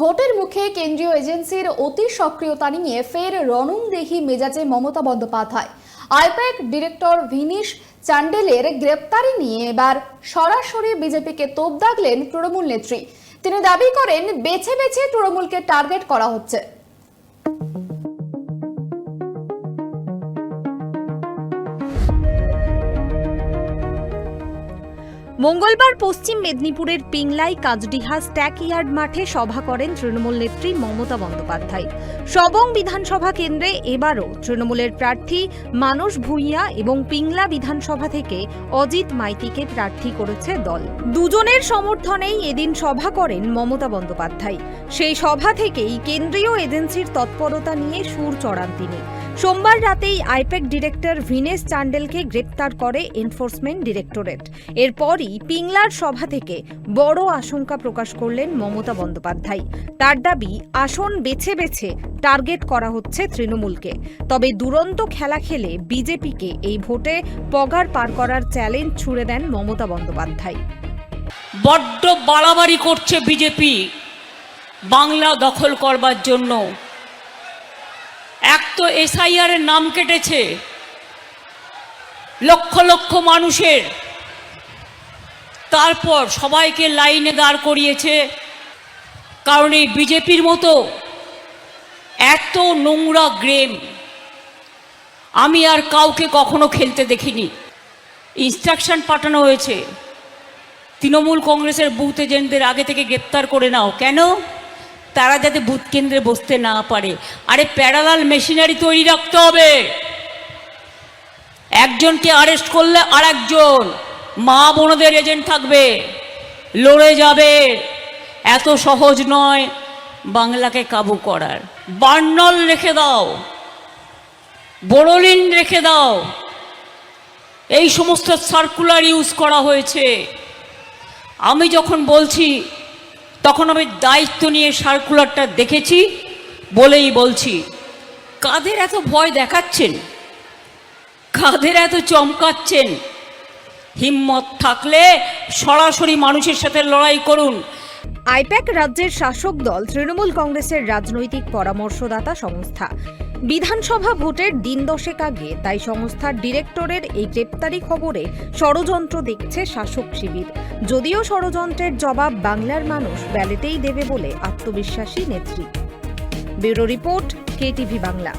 ভোটের মুখে কেন্দ্রীয় এজেন্সির অতি সক্রিয়তা নিয়ে ফের রণংদেহী মেজাজে মমতা বন্দ্যোপাধ্যায়। আইপ্যাক ডিরেক্টর ভিনিশ চান্ডেলের গ্রেপ্তারি নিয়ে এবার সরাসরি বিজেপিকে তোপ দাগলেন তৃণমূল নেত্রী। তিনি দাবি করেন বেছে বেছে তৃণমূলকে টার্গেট করা হচ্ছে। মঙ্গলবার পশ্চিম মেদিনীপুরের পিংলাই কাজডিহা স্ট্যাক ইয়ার্ড মাঠে সভা করেন তৃণমূল নেত্রী মমতা বন্দ্যোপাধ্যায়। সবং বিধানসভা কেন্দ্রে এবারও তৃণমূলের প্রার্থী মানস ভূঁইয়া এবং পিংলা বিধানসভা থেকে অজিত মাইতিকে প্রার্থী করেছে দল। দুজনের সমর্থনেই এদিন সভা করেন মমতা বন্দ্যোপাধ্যায়। সেই সভা থেকেই কেন্দ্রীয় এজেন্সির তৎপরতা নিয়ে সুর চড়ান তিনি। সোমবার রাতেই আইপ্যাক ডিরেক্টর ভিনেশ চান্ডেলকে গ্রেপ্তার করে এনফোর্সমেন্ট ডিরেক্টরেট। এরপরই পিংলার সভা থেকে বড় আশঙ্কা প্রকাশ করলেন মমতা বন্দ্যোপাধ্যায়। তার দাবি, আসন বেছে বেছে টার্গেট করা হচ্ছে তৃণমূলকে। তবে দুরন্ত খেলা খেলে বিজেপিকে এই ভোটে পগার পার করার চ্যালেঞ্জ ছুড়ে দেন মমতা বন্দ্যোপাধ্যায়। বড্ড বাড়াবাড়ি করছে বিজেপি বাংলা দখল করবার জন্য। এক তো এসআইআর এর নাম কেটেছে লক্ষ লক্ষ মানুষের, তারপর সবাইকে লাইনে দাঁড় করিয়েছে। কারণ এই বিজেপির মতো এত নোংরা গেম আমি আর কাউকে কখনো খেলতে দেখিনি। ইনস্ট্রাকশন পাঠানো হয়েছে তৃণমূল কংগ্রেসের বুথ এজেন্টদের আগে থেকে গ্রেপ্তার করে নাও। কেন? তারা যাতে বুথ কেন্দ্রে বসতে না পারে। আরে প্যারালাল মেশিনারি তৈরি রাখতে হবে। একজনকে অ্যারেস্ট করলে আর একজন মা বোনদের এজেন্ট থাকবে, লড়ে যাবে। এত সহজ নয় বাংলাকে কাবু করার। বার্নল রেখে দাও, বোরোলিন রেখে দাও, এই সমস্ত সার্কুলার ইউজ করা হয়েছে। আমি যখন বলছি তখন আমি দায়িত্ব নিয়ে সার্কুলারটা দেখেছি বলেই বলছি। কাদের এত ভয় দেখাচ্ছেন, কাদের এত চমকাচ্ছেন? হিম্মত থাকলে সরাসরি মানুষের সাথে লড়াই করুন। আইপ্যাক রাজ্যের শাসক দল তৃণমূল কংগ্রেসের রাজনৈতিক পরামর্শদাতা সংস্থা। বিধানসভা ভোটের দিন দশেক আগে তাই সংস্থার ডিরেক্টরের এই গ্রেপ্তারি খবরে ষড়যন্ত্র দেখছে শাসক শিবির। যদিও ষড়যন্ত্রের জবাব বাংলার মানুষ ব্যালটেই দেবে বলে আত্মবিশ্বাসী নেত্রী। Bureau report, KTV Bangla.